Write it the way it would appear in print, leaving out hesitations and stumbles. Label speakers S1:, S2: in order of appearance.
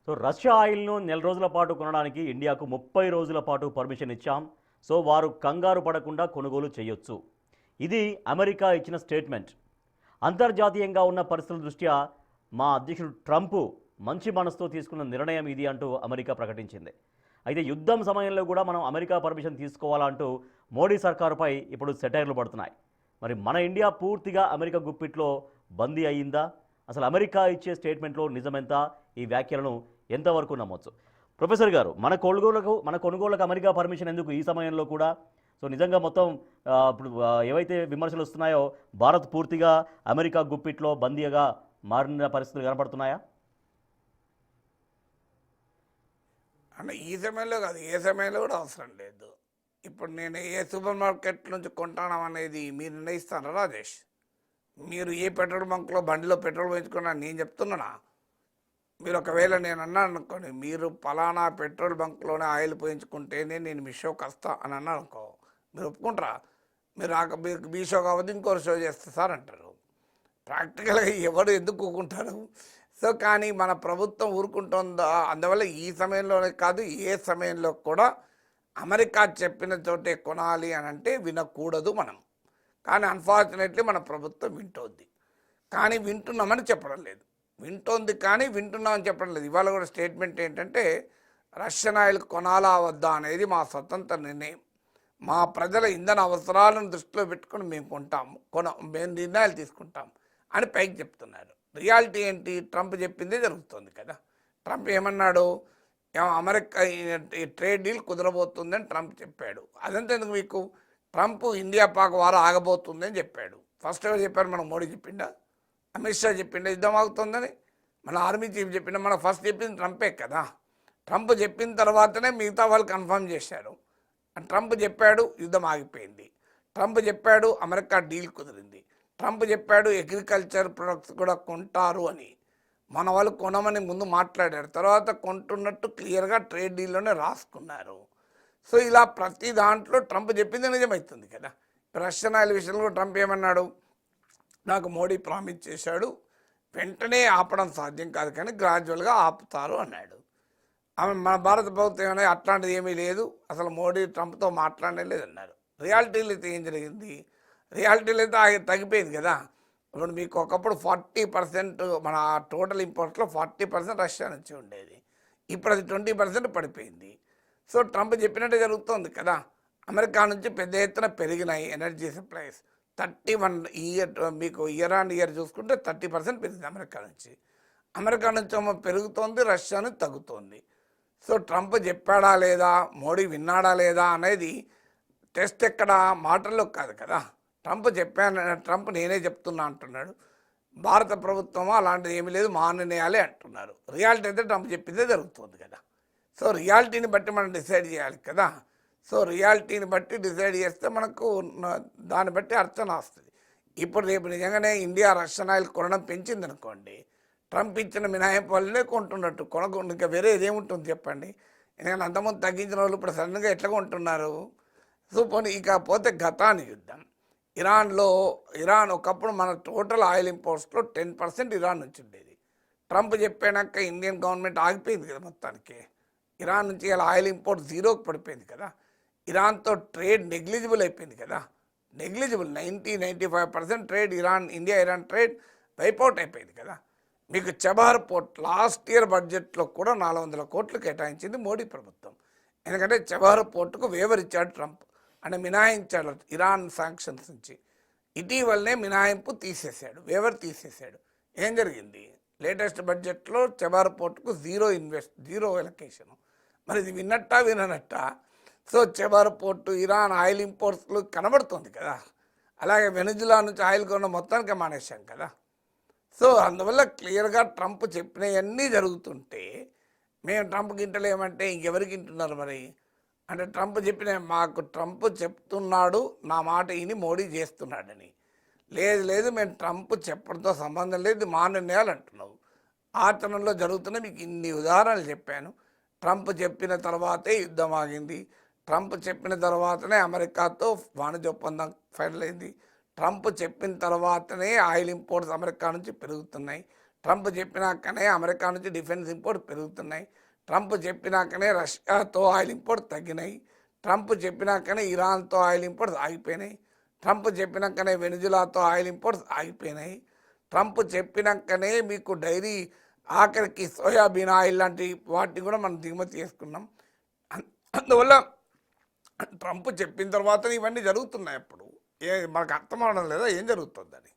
S1: So Russia ఆయిల్ను నెల రోజుల పాటు కొనడానికి ఇండియాకు 30 రోజుల పాటు పర్మిషన్ ఇచ్చాం. సో వారు కంగారు పడకుండా కొనుగోలు చేయొచ్చు. ఇది అమెరికా ఇచ్చిన స్టేట్మెంట్. అంతర్జాతీయంగా ఉన్న పరిస్థితుల దృష్ట్యా మా అధ్యక్షుడు ట్రంప్ మంచి మనసుతో తీసుకున్న నిర్ణయం ఇది అంటూ అమెరికా ప్రకటించింది. అయితే యుద్ధం సమయంలో కూడా మనం అమెరికా పర్మిషన్ తీసుకోవాలంటూ మోడీ సర్కారుపై ఇప్పుడు సెటైర్లు పడుతున్నాయి. మరి మన ఇండియా పూర్తిగా అమెరికా గుప్పిట్లో బందీ అయ్యిందా? అసలు అమెరికా ఇచ్చే స్టేట్మెంట్లో నిజమెంత? ఈ వ్యాఖ్యలను ఎంతవరకు నమ్మొచ్చు? ప్రొఫెసర్ గారు, మన కొనుగోలుకు అమెరికా పర్మిషన్ ఎందుకు ఈ సమయంలో కూడా? సో నిజంగా మొత్తం ఇప్పుడు ఏవైతే విమర్శలు వస్తున్నాయో భారత్ పూర్తిగా అమెరికా గుప్పిట్లో బందీగా మారిన పరిస్థితులు కనపడుతున్నాయా?
S2: అంటే ఈ సమయంలో కాదు, ఏ సమయంలో కూడా అవసరం లేదు. ఇప్పుడు నేను ఏ సూపర్ మార్కెట్ నుంచి కొంటాను అనేది మీరు నిర్ణయిస్తారా రాజేష్? మీరు ఏ పెట్రోల్ బంక్లో బండిలో పెట్రోల్ వేయించుకున్నా నేను చెప్తున్నానా? మీరు ఒకవేళ నేను అన్నాను అనుకోండి, మీరు పలానా పెట్రోల్ బంక్లోనే ఆయిల్ పోయించుకుంటేనే నేను మీ షోకి వస్తా అని అన్నాను అనుకో, మీరు ఒప్పుకుంటారా? మీరు మీ షో కావద్దు ఇంకోరు షో చేస్తే సార్ అంటారు. ప్రాక్టికల్గా ఎవరు ఎందుకు ఊరుకుంటారు? సో కానీ మన ప్రభుత్వం ఊరుకుంటుందా? అందువల్ల ఈ సమయంలోనే కాదు, ఏ సమయంలో కూడా అమెరికా చెప్పిన చోటే కొనాలి అని అంటే వినకూడదు మనం. కానీ అన్ఫార్చునేట్లీ మన ప్రభుత్వం వింటోంది, కానీ వింటున్నామని చెప్పడం లేదు. వింటోంది కానీ వింటున్నామని చెప్పడం లేదు. ఇవాళ కూడా స్టేట్మెంట్ ఏంటంటే రష్యన్ ఆయిల్ కొనాలా వద్దా అనేది మా స్వతంత్ర నిర్ణయం, మా ప్రజల ఇంధన అవసరాలను దృష్టిలో పెట్టుకుని మేము మేము నిర్ణయాలు తీసుకుంటాం అని పైకి చెప్తున్నారు. రియాలిటీ ఏంటి? ట్రంప్ చెప్పిందే జరుగుతుంది కదా. ట్రంప్ ఏమన్నాడు? అమెరికా ట్రేడ్ డీల్ కుదరబోతుందని ట్రంప్ చెప్పాడు. అదంతా ఎందుకు మీకు? ట్రంప్ ఇండియా పాక్ వారు ఆగబోతుందని చెప్పాడు. ఫస్ట్ ఎవరు చెప్పారు? మనం మోడీ చెప్పిండా? అమిత్ షా చెప్పిండా యుద్ధం ఆగుతుందని? మన ఆర్మీ చీఫ్ చెప్పిండా? మన ఫస్ట్ చెప్పింది ట్రంపే కదా. ట్రంప్ చెప్పిన తర్వాతనే మిగతా వాళ్ళు కన్ఫర్మ్ చేశారు. ట్రంప్ చెప్పాడు యుద్ధం ఆగిపోయింది, ట్రంప్ చెప్పాడు అమెరికా డీల్ కుదిరింది, ట్రంప్ చెప్పాడు అగ్రికల్చర్ ప్రొడక్ట్స్ కూడా కొంటారు అని. మన వాళ్ళు కొనమని ముందు మాట్లాడారు, తర్వాత కొంటున్నట్టు క్లియర్గా ట్రేడ్ డీల్లోనే రాసుకున్నారు. సో ఇలా ప్రతి దాంట్లో ట్రంప్ చెప్పింది నిజమవుతుంది కదా. రష్యన్ ఆయిల్ విషయంలో ట్రంప్ ఏమన్నాడు? నాకు మోడీ ప్రామిస్ చేశాడు, వెంటనే ఆపడం సాధ్యం కాదు కానీ గ్రాడ్యువల్గా ఆపుతారు అన్నాడు. మన భారత ప్రభుత్వం ఏమైనా అట్లాంటిది ఏమీ లేదు, అసలు మోడీ ట్రంప్తో మాట్లాడనే లేదన్నారు. రియాలిటీలో అయితే ఏం జరిగింది? రియాలిటీలో అయితే తగ్గిపోయింది కదా. ఇప్పుడు మీకు ఒకప్పుడు 40% మన టోటల్ ఇంపోర్ట్లో 40% రష్యా నుంచి ఉండేది, ఇప్పుడు అది 20% పడిపోయింది. సో ట్రంప్ చెప్పినట్టే జరుగుతుంది కదా. అమెరికా నుంచి పెద్ద ఎత్తున పెరిగినాయి ఎనర్జీ సప్లైస్. 31 ఇయర్ మీకు ఇయర్ ఆన్ ఇయర్ చూసుకుంటే 30% పెరిగింది అమెరికా నుంచి. అమెరికా నుంచి ఏమో పెరుగుతోంది, రష్యా నుంచి తగ్గుతోంది. సో ట్రంప్ చెప్పాడా లేదా, మోడీ విన్నాడా లేదా అనేది టెస్ట్ ఎక్కడ మాటల్లో కాదు కదా. ట్రంప్ నేనే చెప్తున్నా అంటున్నాడు. భారత ప్రభుత్వమో అలాంటిది ఏమీ లేదు, మా నిర్ణయాలే అంటున్నారు. రియాలిటీ అయితే ట్రంప్ చెప్పిందే జరుగుతుంది కదా. సో రియాలిటీని బట్టి మనం డిసైడ్ చేయాలి కదా. సో రియాలిటీని బట్టి డిసైడ్ చేస్తే మనకు దాన్ని బట్టి అర్థం వస్తుంది. ఇప్పుడు రేపు నిజంగానే ఇండియా రష్యన్ ఆయిల్ కొనడం పెంచింది అనుకోండి, ట్రంప్ ఇచ్చిన మినహాయింపు వల్లనే కొంటున్నట్టు, కొనకుండా ఇంకా వేరే ఏదేముంటుంది చెప్పండి. ఎందుకంటే అంతకుముందు తగ్గించిన వాళ్ళు ఇప్పుడు సడన్గా ఎట్లా కొంటున్నారు? సో పోనీ ఇకపోతే గతాన్ని యుద్ధం ఇరాన్ ఒకప్పుడు మన టోటల్ ఆయిల్ ఇంపోర్ట్స్లో 10% ఇరాన్ నుంచి ఉండేది. ట్రంప్ చెప్పాక ఇండియన్ గవర్నమెంట్ ఆగిపోయింది కదా మొత్తానికి. ఇరాన్ నుంచి ఇలా ఆయిల్ ఇంపోర్ట్ జీరోకి పడిపోయింది కదా. ఇరాన్తో ట్రేడ్ నెగ్లిజిబుల్ అయిపోయింది కదా. Negligible 90-95% trade India Iran trade wipe out అయిపోయింది కదా. మీకు చబహార్ పోర్ట్ లాస్ట్ ఇయర్ బడ్జెట్లో కూడా 400 కోట్లు కేటాయించింది మోడీ ప్రభుత్వం. ఎందుకంటే చబహార్ పోర్టుకు వేవర్ ఇచ్చాడు ట్రంప్, అంటే మినహాయించాడు ఇరాన్ శాంక్షన్స్ నుంచి. ఇటీవలనే మినహాయింపు తీసేశాడు, వేవర్ తీసేశాడు. ఏం జరిగింది? లేటెస్ట్ బడ్జెట్లో చబహార్ పోర్టుకు జీరో ఎలకేషన్. మరి ఇది విననట్టా? So Chabahar port Iran oil ఇంపోర్ట్స్లో కనబడుతుంది కదా. అలాగే వెనిజులా నుంచి ఆయిల్ కొన్న మొత్తానికి మానేశాం కదా. సో అందువల్ల క్లియర్గా ట్రంప్ చెప్పినవన్నీ జరుగుతుంటే మేము ట్రంప్ గింటలేమంటే ఇంకెవరికి వింటున్నారు మరి? అంటే ట్రంప్ చెప్తున్నాడు, నా మాట విని మోడీ చేస్తున్నాడని. లేదు మేము ట్రంప్ చెప్పడంతో సంబంధం లేదు, మా నిర్ణయాలు అంటున్నావు. ఆచరణలో జరుగుతున్న మీకు ఇన్ని ఉదాహరణలు చెప్పాను. ట్రంప్ చెప్పిన తర్వాతే యుద్ధం ఆగింది, ట్రంప్ చెప్పిన తర్వాతనే అమెరికాతో వాణిజ్య ఒప్పందం ఫైనల్ అయింది, ట్రంప్ చెప్పిన తర్వాతనే ఆయిల్ ఇంపోర్ట్స్ అమెరికా నుంచి పెరుగుతున్నాయి, ట్రంప్ చెప్పినాకనే అమెరికా నుంచి డిఫెన్స్ ఇంపోర్ట్ పెరుగుతున్నాయి. ట్రంప్ చెప్పినాకనే రష్యాతో ఆయిల్ ఇంపోర్ట్ తగ్గినాయి. ట్రంప్ చెప్పినాకనే ఇరాన్తో ఆయిల్ ఇంపోర్ట్స్ ఆగిపోయినాయి. ట్రంప్ చెప్పినాకనే వెనిజులాతో ఆయిల్ ఇంపోర్ట్స్ ఆగిపోయినాయి. ట్రంప్ చెప్పినాకనే మీకు డైరీ ఆఖరికి సోయాబీన్ ఆయిల్ లాంటి వాటిని కూడా మనం దిగుమతి చేసుకున్నాం. అందువల్ల ట్రంప్ చెప్పిన తర్వాత ఇవన్నీ జరుగుతున్నాయి. అప్పుడు మనకు అర్థం అవడం లేదా ఏం జరుగుతుందని.